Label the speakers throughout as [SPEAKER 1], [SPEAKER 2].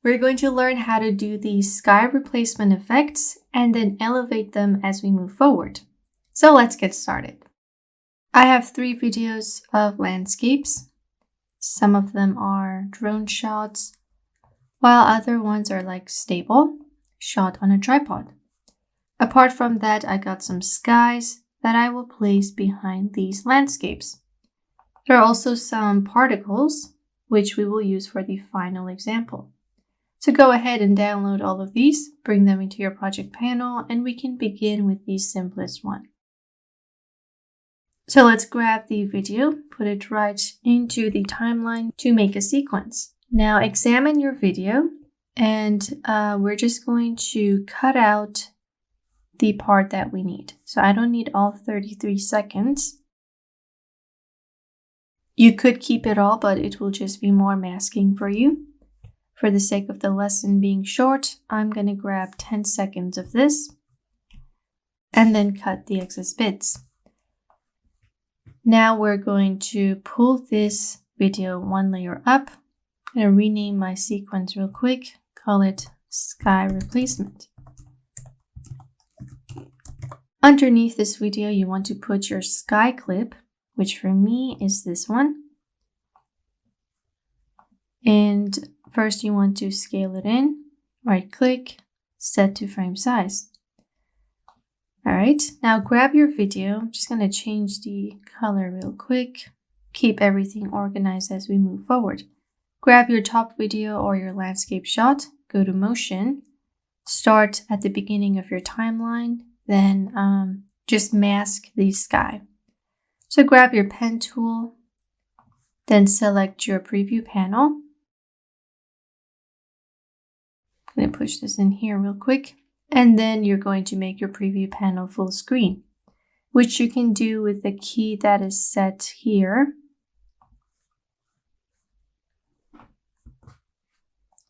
[SPEAKER 1] we're going to learn how to do these sky replacement effects and then elevate them as we move forward. So let's get started. I have 3 videos of landscapes. Some of them are drone shots, while other ones are like stable, shot on a tripod. Apart from that, I got some skies that I will place behind these landscapes. There are also some particles, which we will use for the final example. So go ahead and download all of these, bring them into your project panel, and we can begin with the simplest one. So let's grab the video, put it right into the timeline to make a sequence. Now examine your video, and we're just going to cut out the part that we need. So I don't need all 33 seconds. You could keep it all, but it will just be more masking for you. For the sake of the lesson being short, I'm going to grab 10 seconds of this and then cut the excess bits. Now we're going to pull this video 1 layer up. I'm going to rename my sequence real quick, call it Sky Replacement. Underneath this video, you want to put your sky clip, which for me is this one. And first you want to scale it in, right click, set to frame size. All right, now grab your video. I'm just going to change the color real quick. Keep everything organized as we move forward. Grab your top video or your landscape shot, go to motion, start at the beginning of your timeline, then just mask the sky. So grab your pen tool, then select your preview panel. I'm going to push this in here real quick. And then you're going to make your preview panel full screen, which you can do with the key that is set here.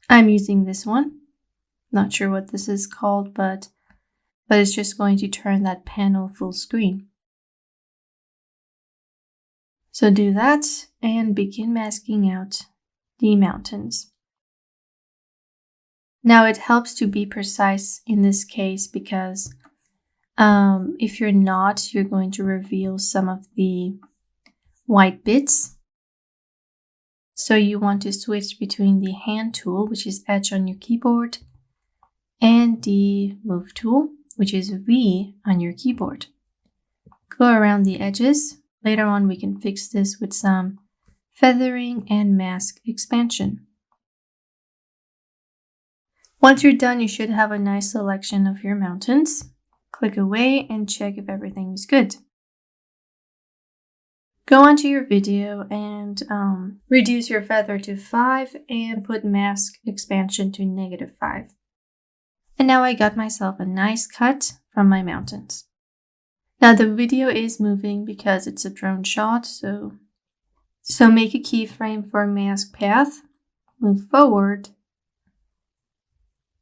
[SPEAKER 1] I'm using this one. Not sure what this is called, but it's just going to turn that panel full screen. So do that and begin masking out the mountains. Now it helps to be precise in this case because if you're not, you're going to reveal some of the white bits. So you want to switch between the hand tool, which is Edge on your keyboard, and the move tool, which is V on your keyboard. Go around the edges. Later on, we can fix this with some feathering and mask expansion. Once you're done, you should have a nice selection of your mountains. Click away and check if everything is good. Go onto your video and reduce your feather to 5 and put mask expansion to -5. And now I got myself a nice cut from my mountains. Now the video is moving because it's a drone shot, so make a keyframe for mask path, move forward,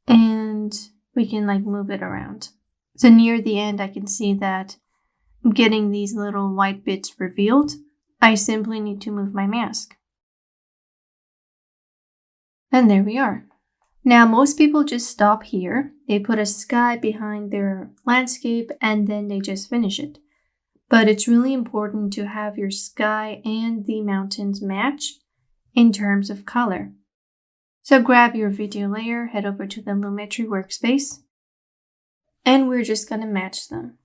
[SPEAKER 1] and we can move it around. So near the end, I can see that I'm getting these little white bits revealed. I simply need to move my mask. And there we are. Now, most people just stop here. They put a sky behind their landscape and then they just finish it. But it's really important to have your sky and the mountains match in terms of color. So grab your video layer, head over to the Lumetri workspace, and we're just going to match them.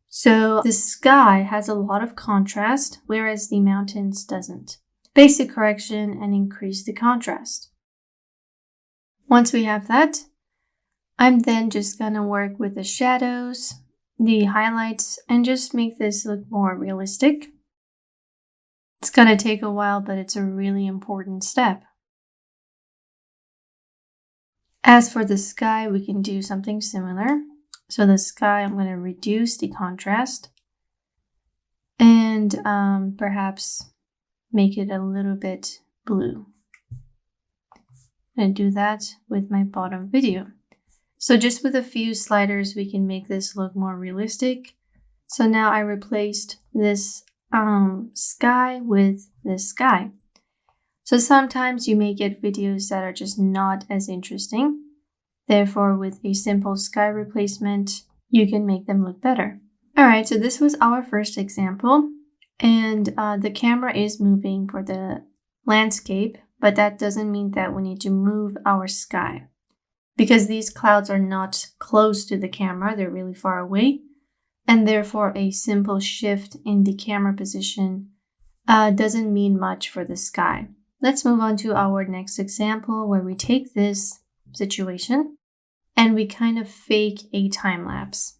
[SPEAKER 1] So the sky has a lot of contrast, whereas the mountains doesn't. Basic correction and increase the contrast. Once we have that, I'm then just going to work with the shadows, the highlights, and just make this look more realistic. It's going to take a while, but it's a really important step. As for the sky, we can do something similar. So the sky, I'm going to reduce the contrast and perhaps make it a little bit blue. I'm going to do that with my bottom video. So just with a few sliders, we can make this look more realistic. So now I replaced this sky with this sky. So sometimes you may get videos that are just not as interesting. Therefore, with a simple sky replacement, you can make them look better. All right, so this was our first example, and the camera is moving for the landscape, but that doesn't mean that we need to move our sky. Because these clouds are not close to the camera, they're really far away, and therefore a simple shift in the camera position doesn't mean much for the sky. Let's move on to our next example where we take this situation and we kind of fake a time lapse.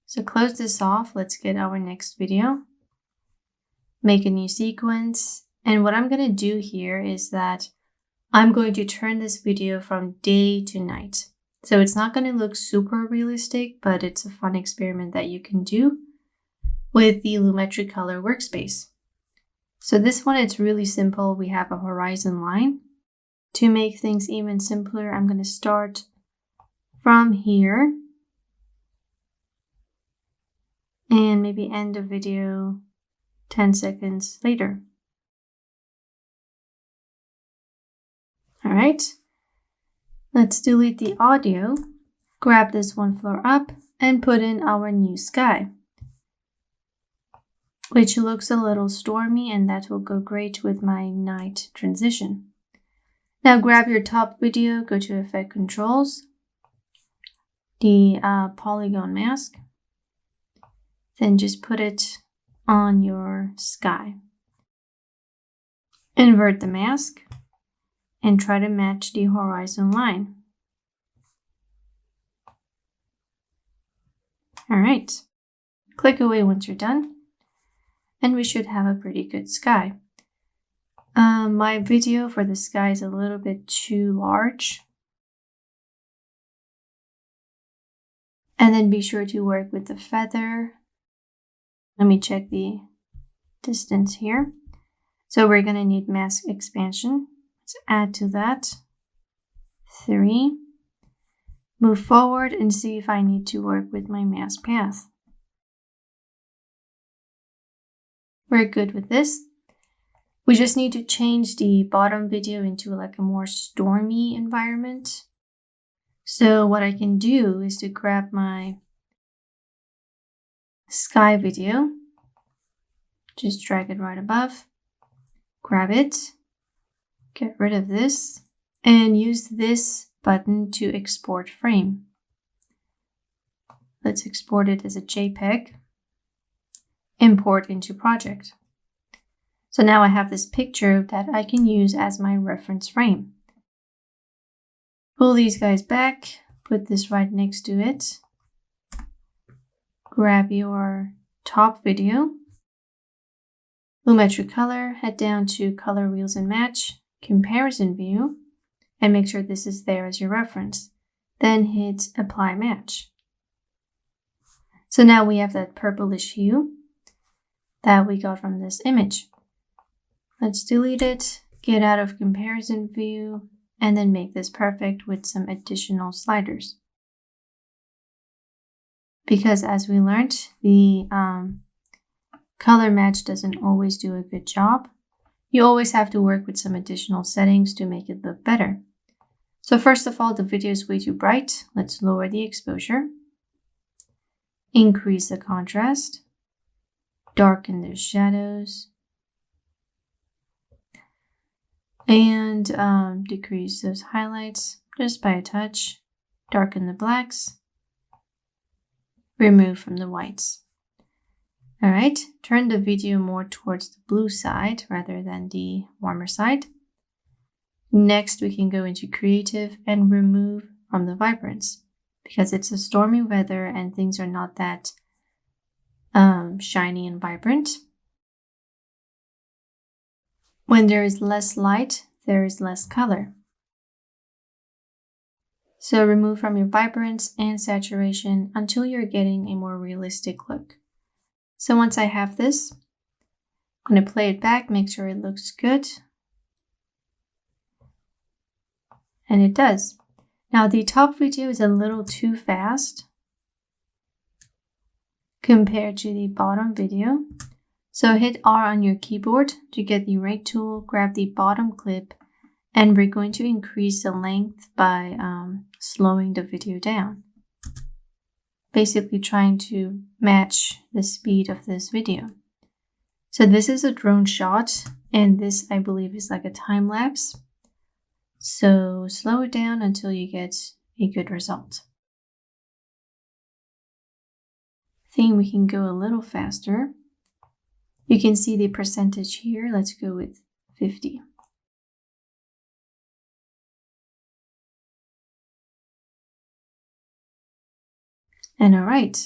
[SPEAKER 1] So close this off. Let's get our next video. Make a new sequence. And what I'm going to do here is that I'm going to turn this video from day to night. So it's not going to look super realistic, but it's a fun experiment that you can do with the Lumetri Color workspace. So this one, it's really simple. We have a horizon line. To make things even simpler, I'm going to start from here and maybe end the video 10 seconds later. All right, let's delete the audio, grab this one floor up, and put in our new sky, which looks a little stormy, and that will go great with my night transition. Now grab your top video, go to Effect Controls, the polygon mask, then just put it on your sky. Invert the mask and try to match the horizon line. All right, click away once you're done, and we should have a pretty good sky. My video for the sky is a little bit too large. And then be sure to work with the feather. Let me check the distance here. So we're going to need mask expansion. Let's add to that 3. Move forward and see if I need to work with my mask path. We're good with this. We just need to change the bottom video into like a more stormy environment. So what I can do is to grab my sky video, just drag it right above, grab it, get rid of this, and use this button to export frame. Let's export it as a JPEG, import into project. So now I have this picture that I can use as my reference frame. Pull these guys back, put this right next to it. Grab your top video. Lumetri Color, head down to Color Wheels and Match, Comparison View, and make sure this is there as your reference. Then hit Apply Match. So now we have that purplish hue that we got from this image. Let's delete it, get out of Comparison View, and then make this perfect with some additional sliders. Because as we learned, the color match doesn't always do a good job. You always have to work with some additional settings to make it look better. So first of all, the video is way too bright. Let's lower the exposure, increase the contrast, darken those shadows, and decrease those highlights just by a touch, darken the blacks, remove from the whites. All right, turn the video more towards the blue side rather than the warmer side. Next, we can go into creative and remove from the vibrance because it's a stormy weather and things are not that shiny and vibrant. When there is less light, there is less color. So remove from your vibrance and saturation until you're getting a more realistic look. So once I have this, I'm going to play it back, make sure it looks good. And it does. Now the top video is a little too fast compared to the bottom video. So hit R on your keyboard to get the right tool, grab the bottom clip, and we're going to increase the length by slowing the video down. Basically trying to match the speed of this video. So this is a drone shot, and this I believe is like a time lapse. So slow it down until you get a good result. I think we can go a little faster. You can see the percentage here. Let's go with 50. And all right.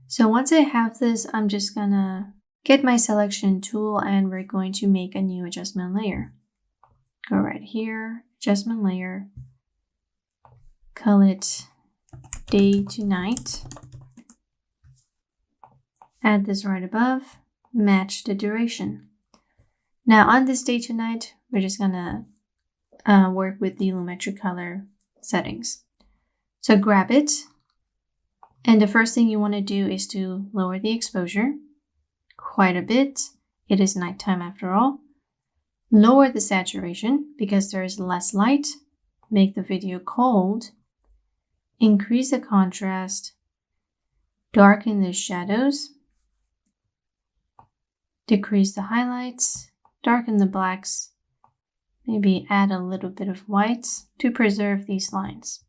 [SPEAKER 1] So once I have this, I'm just gonna get my selection tool and we're going to make a new adjustment layer. Go right here, adjustment layer, call it day to night. Add this right above, match the duration. Now on this day to night, we're just gonna work with the Lumetri color settings. So grab it, and the first thing you want to do is to lower the exposure quite a bit. It is nighttime after all. Lower the saturation because there is less light. Make the video cold. Increase the contrast. Darken the shadows. Decrease the highlights. Darken the blacks. Maybe add a little bit of whites to preserve these lines.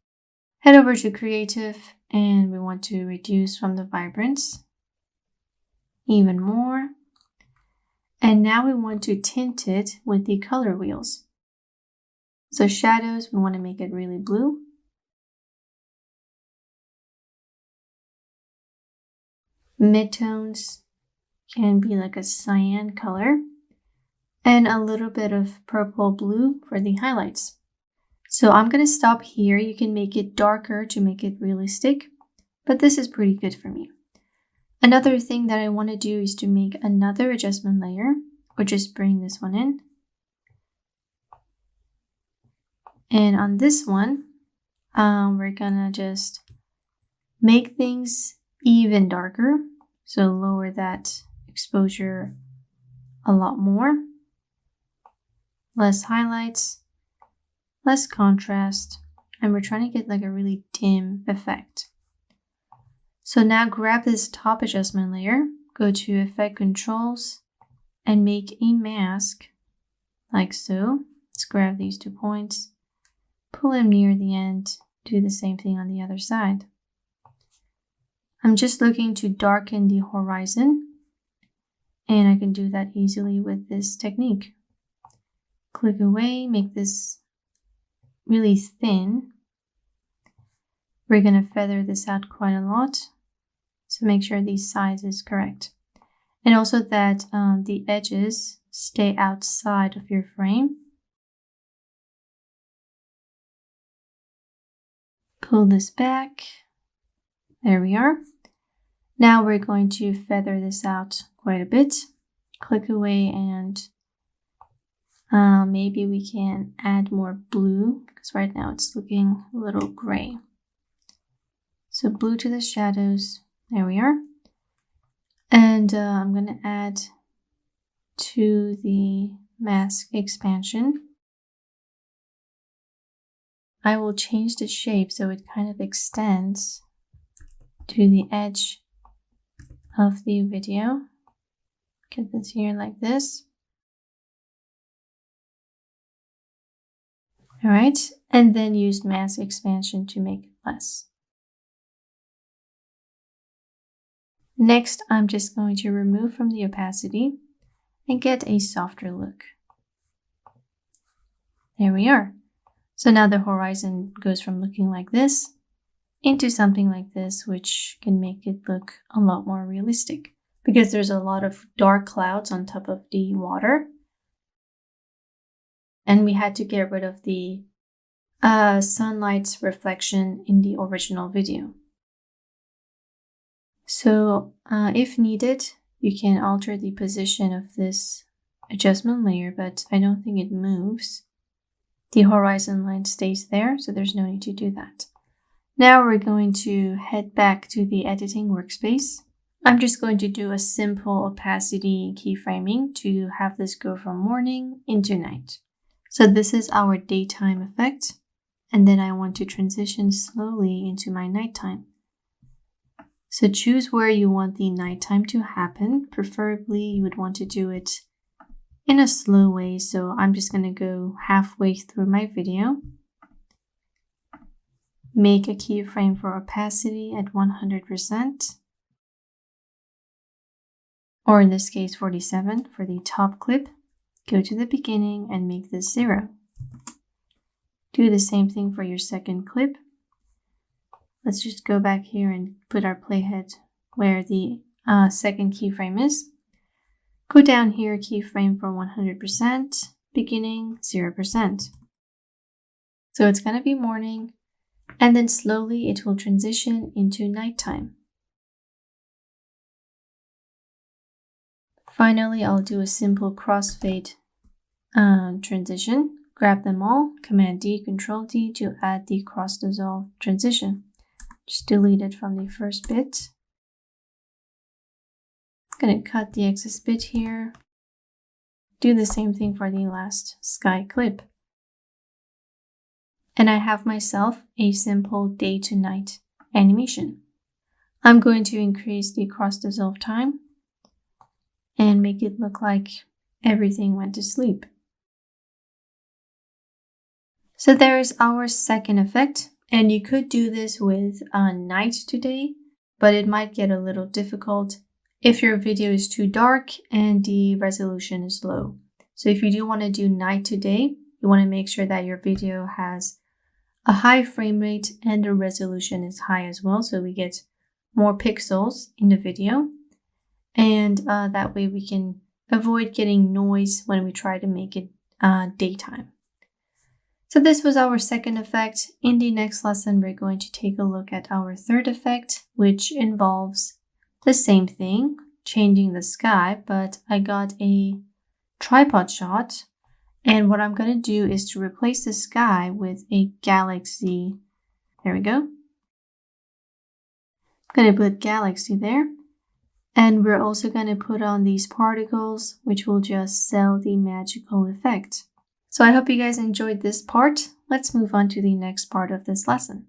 [SPEAKER 1] Head over to Creative and we want to reduce from the vibrance even more. And now we want to tint it with the color wheels. So shadows, we want to make it really blue. Midtones can be like a cyan color. And a little bit of purple blue for the highlights. So I'm going to stop here. You can make it darker to make it realistic, but this is pretty good for me. Another thing that I want to do is to make another adjustment layer, or just bring this one in. And on this one, we're gonna just make things even darker. So lower that exposure a lot more. Less highlights, less contrast, and we're trying to get like a really dim effect. So now grab this top adjustment layer, go to Effect Controls, and make a mask like so. Let's grab these 2 points, pull them near the end, do the same thing on the other side. I'm just looking to darken the horizon, and I can do that easily with this technique. Click away, make this really thin. We're going to feather this out quite a lot, so make sure the size is correct. And also that the edges stay outside of your frame. Pull this back. There we are. Now we're going to feather this out quite a bit. Click away and maybe we can add more blue because right now it's looking a little gray. So blue to the shadows. There we are. And I'm going to add to the mask expansion. I will change the shape so it kind of extends to the edge of the video. Get this here like this. All right, and then use mask expansion to make it less. Next, I'm just going to remove from the opacity and get a softer look. There we are. So now the horizon goes from looking like this into something like this, which can make it look a lot more realistic because there's a lot of dark clouds on top of the water. And we had to get rid of the sunlight's reflection in the original video. So if needed, you can alter the position of this adjustment layer, but I don't think it moves. The horizon line stays there, so there's no need to do that. Now we're going to head back to the editing workspace I'm just going to do a simple opacity keyframing to have this go from morning into night. So this is our daytime effect, and then I want to transition slowly into my nighttime. So choose where you want the nighttime to happen. Preferably you would want to do it in a slow way, so I'm just going to go halfway through my video. Make a keyframe for opacity at 100%. Or in this case 47 for the top clip. Go to the beginning and make this 0. Do the same thing for your second clip. Let's just go back here and put our playhead where the second keyframe is. Go down here, keyframe for 100%, beginning 0%. So it's going to be morning, and then slowly it will transition into nighttime. Finally, I'll do a simple crossfade transition. Grab them all, Command D, Control D to add the cross dissolve transition. Just delete it from the first bit. I'm going to cut the excess bit here. Do the same thing for the last sky clip. And I have myself a simple day to night animation. I'm going to increase the cross dissolve time and make it look like everything went to sleep. So there is our second effect, and you could do this with night today, but it might get a little difficult if your video is too dark and the resolution is low. So if you do want to do night today, you want to make sure that your video has a high frame rate and the resolution is high as well, so we get more pixels in the video. And that way we can avoid getting noise when we try to make it daytime. So this was our second effect. In the next lesson, we're going to take a look at our third effect, which involves the same thing, changing the sky, but I got a tripod shot. And what I'm going to do is to replace the sky with a galaxy. There we go. I'm going to put galaxy there. And we're also going to put on these particles, which will just sell the magical effect. So I hope you guys enjoyed this part. Let's move on to the next part of this lesson.